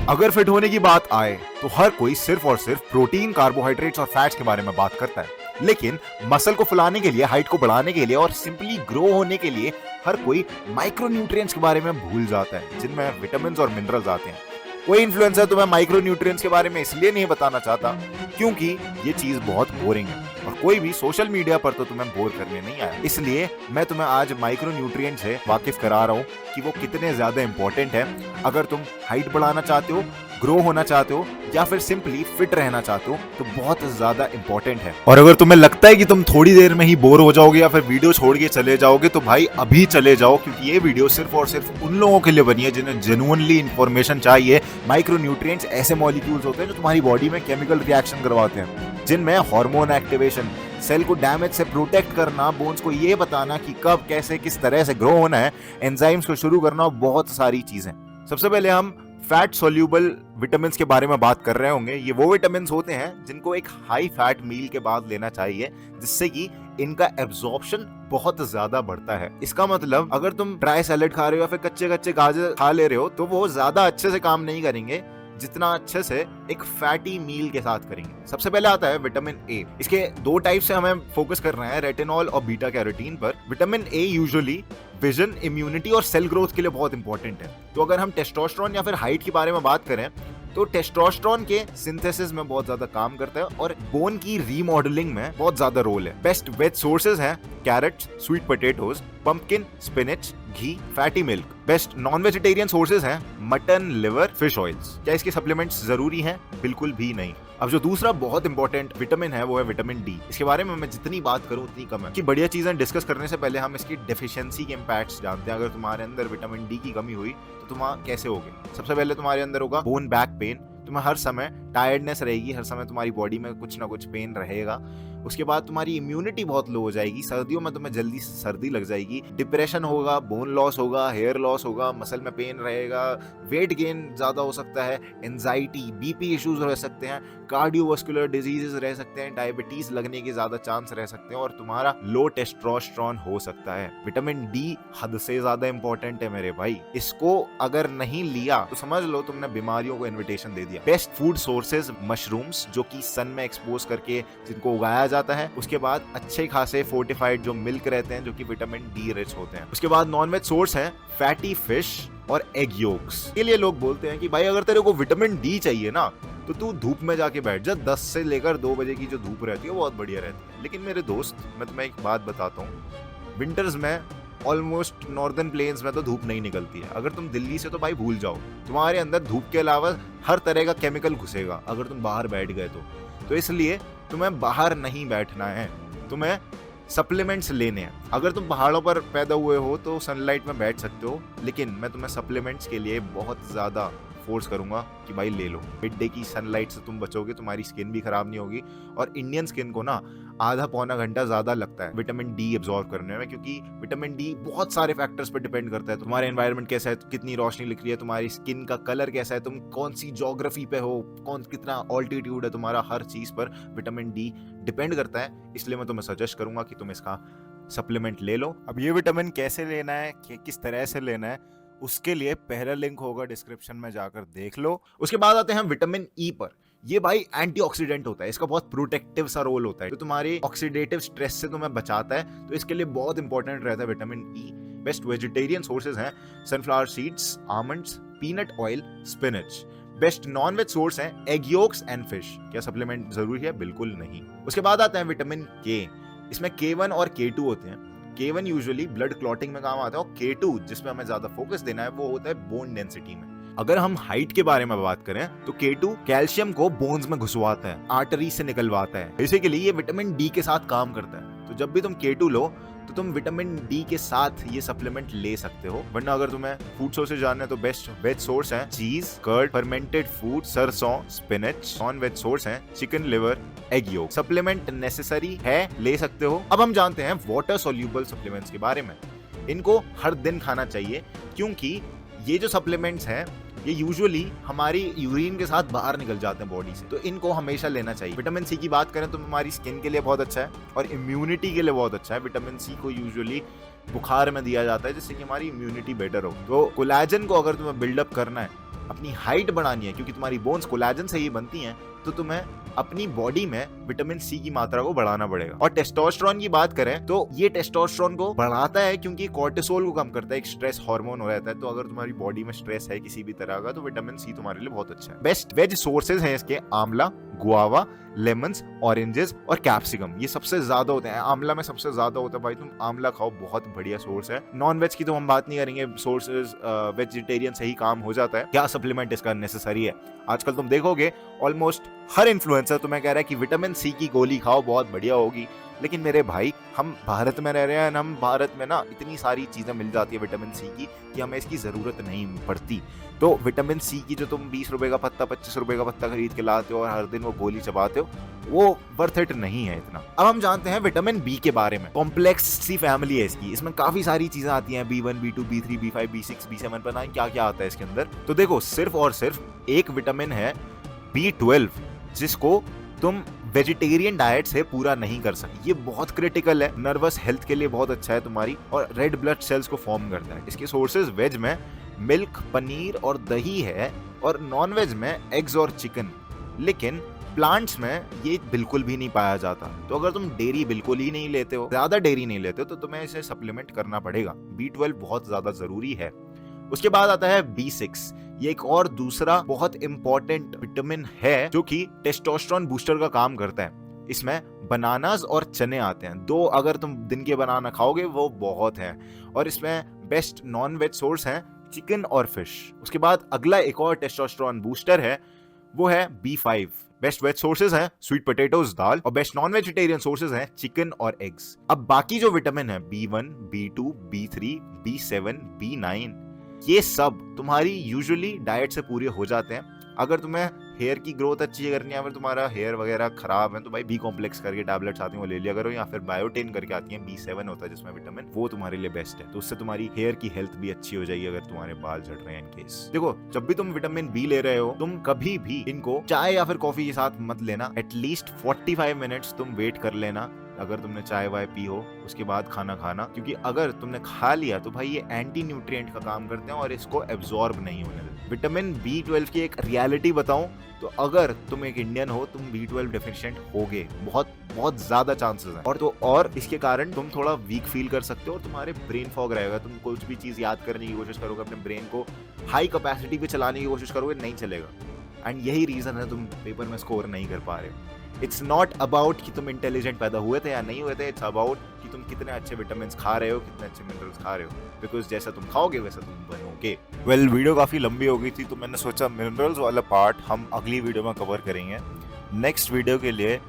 अगर फिट होने की बात आए तो हर कोई सिर्फ और सिर्फ प्रोटीन, कार्बोहाइड्रेट्स और फैट्स के बारे में बात करता है, लेकिन मसल को फुलाने के लिए, हाइट को बढ़ाने के लिए और सिंपली ग्रो होने के लिए हर कोई माइक्रोन्यूट्रिएंट्स के बारे में भूल जाता है, जिनमें विटामिन और मिनरल्स आते हैं। कोई इन्फ्लुएंसर तुम्हें माइक्रोन्यूट्रिएंट्स के बारे में इसलिए नहीं बताना चाहता क्योंकि ये चीज बहुत बोरिंग है, और कोई भी सोशल मीडिया पर तो तुम्हें बोर करने नहीं आया। इसलिए मैं तुम्हें आज माइक्रोन्यूट्रिएंट से वाकिफ करा रहा हूँ कि वो कितने ज्यादा इंपॉर्टेंट है अगर तुम हाइट बढ़ाना चाहते हो, ग्रो होना चाहते हो या फिर सिंपली फिट रहना चाहते हो, तो बहुत ज्यादा इंपॉर्टेंट है। और अगर तुम्हें लगता है कि तुम थोड़ी देर में ही बोर हो जाओगे या फिर वीडियो छोड़ के चले जाओगे, तो भाई अभी चले जाओ, क्योंकि ये वीडियो सिर्फ और सिर्फ उन लोगों के लिए बनी है जिन्हें जेन्युइनली इंफॉर्मेशन चाहिए। माइक्रोन्यूट्रिएंट्स ऐसे मॉलिक्यूल्स होते हैं जो तुम्हारी बॉडी में केमिकल रिएक्शन करवाते हैं, जिनमें हार्मोन एक्टिवेशन, सेल को डैमेज से प्रोटेक्ट करना, बोन्स को ये बताना कि कब कैसे किस तरह से ग्रो होना है, एंजाइम्स को शुरू करना, बहुत सारी चीजें। सबसे पहले हम फैट सोल्यूबल विटामिन के बारे में बात कर रहे होंगे। ये वो विटामिन होते हैं जिनको एक हाई फैट मील के बाद लेना चाहिए, जिससे कि इनका एब्जॉर्प्शन बहुत ज्यादा बढ़ता है। इसका मतलब अगर तुम ड्राई सैलेड खा रहे हो या फिर कच्चे कच्चे गाजर खा ले रहे हो, तो वो ज्यादा अच्छे से काम नहीं करेंगे जितना अच्छे से एक फैटी मील के साथ करेंगे। सबसे पहले आता है विटामिन ए। इसके दो टाइप से हमें फोकस करना है, रेटिनॉल और बीटा कैरोटीन पर। Vitamin A usually vision, immunity और सेल ग्रोथ के लिए बहुत इंपॉर्टेंट है। तो अगर हम टेस्टोस्टेरोन या फिर हाइट के बारे में बात करें, तो टेस्टोस्टेरोन के सिंथेसिस में बहुत ज्यादा काम करता है और बोन की रीमॉडलिंग में बहुत ज्यादा रोल है। बेस्ट वेज सोर्सेज हैं carrots, sweet potatoes, pumpkin, spinach, घी, fatty milk. Best non vegetarian sources हैं मटन, लिवर, फिश ऑयल्स। क्या इसके सप्लीमेंट्स जरूरी हैं? बिल्कुल भी नहीं। अब जो दूसरा बहुत इंपॉर्टेंट विटामिन है वो है विटामिन डी। इसके बारे में मैं जितनी बात करूं उतनी कम है। कि बढ़िया चीजें डिस्कस करने से पहले हम इसकी डेफिशिएंसी के इम्पैक्ट्स जानते हैं। अगर तुम्हारे अंदर विटामिन डी की कमी हुई तो तुम कैसे होगे? सबसे पहले तुम्हारे अंदर होगा बोन बैक पेन, तुम्हें हर समय टायर्डनेस रहेगी, हर समय तुम्हारी बॉडी में कुछ ना कुछ पेन रहेगा। उसके बाद तुम्हारी इम्यूनिटी बहुत लो हो जाएगी, सर्दियों में तुम्हें जल्दी सर्दी लग जाएगी, डिप्रेशन होगा, बोन लॉस होगा, हेयर लॉस होगा, मसल में पेन रहेगा, वेट गेन ज्यादा हो सकता है, एंजाइटी, बीपी इश्यूज रह सकते हैं, कार्डियोवास्कुलर डिजीजेस रह सकते हैं, डायबिटीज लगने के ज्यादा चांस रह सकते हैं और तुम्हारा लो टेस्टोस्टेरोन हो सकता है। विटामिन डी हद से ज्यादा इंपॉर्टेंट है मेरे भाई। इसको अगर नहीं लिया तो समझ लो तुमने बीमारियों को इन्विटेशन दे दिया। बेस्ट फूड सोर्सेज मशरूम्स, जो कि सन में एक्सपोज करके जिनको उगाया जाता है। उसके बाद अच्छे खासे फोर्टिफाइड जो मिल्क रहते हैं जो कि विटामिन डी रिच होते हैं। उसके बाद नॉनवेज सोर्स है फैटी फिश और एग योक्स। के लिए लोग बोलते हैं कि भाई अगर तेरे को विटामिन डी चाहिए ना तो तू धूप में जाके बैठ जा। 10 से लेकर 2 बजे की जो धूप रहती है बहुत बढ़िया रहती है। लेकिन मेरे दोस्त, मैं तुम्हें एक बात बताता हूँ, विंटर्स में ऑलमोस्ट नॉर्दर्न प्लेन्स में तो धूप नहीं निकलती है। अगर तुम दिल्ली से, तो भाई भूल जाओ, तुम्हारे अंदर धूप के अलावा हर तरह का केमिकल घुसेगा अगर तुम बाहर बैठ गए तो इसलिए तुम्हें बाहर नहीं बैठना है, तुम्हें सप्लीमेंट्स लेने हैं। अगर तुम पहाड़ों पर पैदा हुए हो तो सनलाइट में बैठ सकते हो, लेकिन मैं तुम्हें सप्लीमेंट्स के लिए बहुत ज्यादा फोर्स करूंगा कि भाई ले लो। मिड डे की सनलाइट से तुम बचोगे, तुम्हारी स्किन भी खराब नहीं होगी। और इंडियन स्किन को ना आधा पौना घंटा ज्यादा लगता है विटामिन डी एब्जॉर्ब करने में, क्योंकि विटामिन डी बहुत सारे फैक्टर्स पर डिपेंड करता है। तुम्हारा एनवायरनमेंट कैसा है, कितनी रोशनी लिख रही है, तुम्हारी स्किन का कलर कैसा है, तुम कौन सी ज्योग्राफी पे हो, कितना ऑल्टीट्यूड है तुम्हारा, हर चीज पर विटामिन डी डिपेंड करता है। इसलिए मैं तुम्हें सजेस्ट करूंगा कि तुम इसका सप्लीमेंट ले लो। अब ये विटामिन कैसे लेना है, किस तरह से लेना है, उसके लिए पहला लिंक होगा डिस्क्रिप्शन में, जाकर देख लो। उसके बाद आते हैं विटामिन ई पर। ये भाई एंटीऑक्सीडेंट होता है, इसका बहुत प्रोटेक्टिव सा रोल होता है, तो तुम्हारे ऑक्सीडेटिव स्ट्रेस से तुम्हें बचाता है, तो इसके लिए बहुत इंपॉर्टेंट रहता है vitamin E. Best vegetarian sources हैं sunflower seeds, almonds, peanut oil, spinach. Best non veg source हैं एग योक्स एंड फिश। क्या सप्लीमेंट जरूरी है? बिल्कुल नहीं। उसके बाद आता है विटामिन के। इसमें K1 और K2 होते हैं। K1 यूजुअली ब्लड क्लॉटिंग में काम आता है और K2 जिसमें हमें ज्यादा फोकस देना है वो होता है बोन डेंसिटी में। अगर हम हाइट के बारे में बात करें तो K2 कैल्शियम को बोन्स में घुसवाता है, आर्टरी से निकलवाता है। बेसिकली ये विटामिन डी के साथ काम करता है। तो जब भी तुम K2 लो तो तुम विटामिन डी के साथ ये सप्लीमेंट ले सकते हो। वरना अगर तुम्हें फूड सोर्सेज जानने तो बेस्ट वेज सोर्स हैं चीज, कर्ड, फर्मेंटेड फूड, सरसों, स्पिनच। नॉन वेज सोर्स हैं chicken, liver, egg yolk. Supplement necessary है, ले सकते हो। अब हम जानते हैं वाटर सोल्यूबल सप्लीमेंट्स के बारे में। इनको हर दिन खाना चाहिए, क्योंकि ये जो सप्लीमेंट्स हैं ये यूजुअली हमारी यूरिन के साथ बाहर निकल जाते हैं बॉडी से, तो इनको हमेशा लेना चाहिए। विटामिन सी की बात करें तो हमारी स्किन के लिए बहुत अच्छा है और इम्यूनिटी के लिए बहुत अच्छा है। विटामिन सी को यूजुअली बुखार में दिया जाता है जिससे कि हमारी इम्यूनिटी बेटर हो। तो कोलेजन को अगर तुम्हें बिल्डअप करना है अपनी हाइट बढ़ानी है, क्योंकि तुम्हारी बोन्स कोलेजन से ही बनती हैं, तो तुम्हें अपनी बॉडी में विटामिन सी की मात्रा को बढ़ाना पड़ेगा। और टेस्टोस्टेरोन की बात करें तो ये टेस्टोस्टेरोन को बढ़ाता है, क्योंकि कोर्टिसोल को कम करता है, एक स्ट्रेस हार्मोन हो जाता है। तो अगर तुम्हारी बॉडी में स्ट्रेस है किसी भी तरह का, तो विटामिन सी तुम्हारे लिए बहुत अच्छा है। बेस्ट वेज सोर्सेज हैं इसके आंवला, गुआवा, लेमन्स, ऑरेंजेस और कैप्सिकम। ये सबसे ज्यादा होते हैं, आंवला में सबसे ज्यादा होता है। भाई तुम आंवला खाओ, बहुत बढ़िया सोर्स है। नॉन वेज की तो हम बात नहीं करेंगे, सोर्सेज वेजिटेरियन से ही काम हो जाता है। क्या सप्लीमेंट इसका नेसेसरी है? आजकल तुम देखोगे ऑलमोस्ट हर इन्फ्लुएंसर तुम्हें कह रहा है कि विटामिन सी की गोली खाओ, बहुत बढ़िया होगी। लेकिन मेरे भाई, हम भारत में रह रहे हैं, हम भारत में ना इतनी सारी चीजें मिल जाती है विटामिन सी की कि हमें इसकी जरूरत नहीं पड़ती। तो विटामिन सी की जो तुम 20 रुपए का पत्ता, 25 रुपए का पत्ता खरीद के लाते हो और हर दिन वो गोली चबाते हो, वो वर्थ इट नहीं है इतना। अब हम जानते हैं विटामिन बी के बारे में। कॉम्प्लेक्स सी फैमिली है इसकी, इसमें काफी सारी चीजें आती हैं, B1, B2, B3, B5, B6, B7, पता नहीं क्या क्या आता है इसके अंदर। तो देखो, सिर्फ और सिर्फ एक विटामिन है B12, जिसको तुम वेजिटेरियन डाइट से पूरा नहीं कर सकते। ये बहुत क्रिटिकल है, नर्वस हेल्थ के लिए बहुत अच्छा है तुम्हारी, और रेड ब्लड सेल्स को फॉर्म करता है। इसके सोर्सेज वेज में मिल्क, पनीर और दही है, और नॉन वेज में एग्स और चिकन। लेकिन प्लांट्स में ये बिल्कुल भी नहीं पाया जाता। तो अगर तुम डेयरी बिल्कुल ही नहीं लेते हो, ज्यादा डेयरी नहीं लेते हो, तो तुम्हें इसे सप्लीमेंट करना पड़ेगा। B12 बहुत ज्यादा जरूरी है। उसके बाद आता है B6। ये एक और दूसरा बहुत इंपॉर्टेंट विटामिन है जो कि टेस्टोस्टेरोन बूस्टर का काम करता है। इसमें बनानास और चने आते हैं। 2 अगर तुम दिन के बनाना खाओगे वो बहुत है। और इसमें बेस्ट नॉन वेज सोर्स हैं चिकन और फिश। उसके बाद अगला एक और टेस्टोस्टेरोन बूस्टर है, वो है B5। बेस्ट वेज सोर्सेज हैं स्वीट पोटैटोज, दाल, और बेस्ट नॉन वेजिटेरियन सोर्सेज हैं चिकन और एग्स। अब बाकी जो विटामिन है B1, B2, B3, B7, B9, ये सब तुम्हारी यूजुअली डाइट से पूरे हो जाते हैं। अगर तुम्हें हेयर की ग्रोथ अच्छी करनी है, अगर तुम्हारा हेयर वगैरह खराब है, तो भाई बी कॉम्प्लेक्स करके टैबलेट्स आती हैं वो ले लिया करो, या फिर बायोटिन करके आती है, B7 होता है जिसमें विटामिन, वो तुम्हारे लिए बेस्ट है। तो उससे तुम्हारी हेयर की हेल्थ भी अच्छी हो जाएगी अगर तुम्हारे बाल झड़ रहे हैं इनकेस। देखो, जब भी तुम विटामिन बी ले रहे हो, तुम कभी भी इनको चाय या फिर कॉफी के साथ मत लेना। एटलीस्ट 45 मिनट्स तुम वेट कर लेना अगर तुमने चाय वाय पी हो, उसके बाद खाना खाना। क्योंकि अगर तुमने खा लिया तो भाई ये एंटी न्यूट्रिएंट का काम करते हैं और इसको एब्जॉर्ब नहीं होने देते। विटामिन B12 की एक रियलिटी बताऊं तो अगर तुम एक इंडियन हो, तुम B12 डेफिशिएंट होगे, बहुत बहुत ज्यादा चांसेस हैं। और इसके कारण तुम थोड़ा वीक फील कर सकते हो और तुम्हारे ब्रेन फॉग रहेगा। तुम कुछ भी चीज याद करने की कोशिश करोगे, अपने ब्रेन को हाई कैपेसिटी पे चलाने की कोशिश करोगे, नहीं चलेगा। एंड यही रीजन है तुम पेपर में स्कोर नहीं कर पा रहे हो। इट्स नॉट अबाउट कि तुम इंटेलिजेंट पैदा हुए थे या नहीं हुए थे, इट्स अबाउट कि तुम कितने अच्छे विटामिन खा रहे हो, कितने अच्छे मिनरल्स खा रहे हो। बिकॉज जैसा तुम खाओगे वैसा तुम बनोगे। वेल, वीडियो काफी लंबी हो गई थी, तो मैंने सोचा मिनरल्स वाला पार्ट हम अगली वीडियो में कवर करेंगे। नेक्स्ट वीडियो के लिए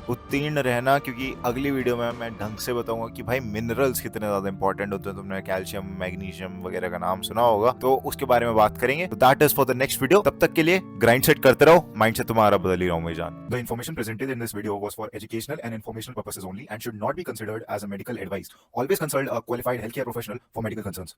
उत्तीर्ण रहना, क्योंकि अगली वीडियो में मैं ढंग से बताऊंगा कि भाई मिनरल्स कितने ज्यादा इंपॉर्टेंट होते हैं। तुमने कैल्शियम, मैग्नीशियम वगैरह का नाम सुना होगा, तो उसके बारे में बात करेंगे। तो that is for the next video. तब तक के लिए ग्राइंड सेट करते रहो, माइंड से तुम्हारा बदल ही रहा हूं मैं जान। The information presented in this video was for educational and informational purposes only and should not be considered as a medical advice. Always consult a qualified health care professional for medical concerns.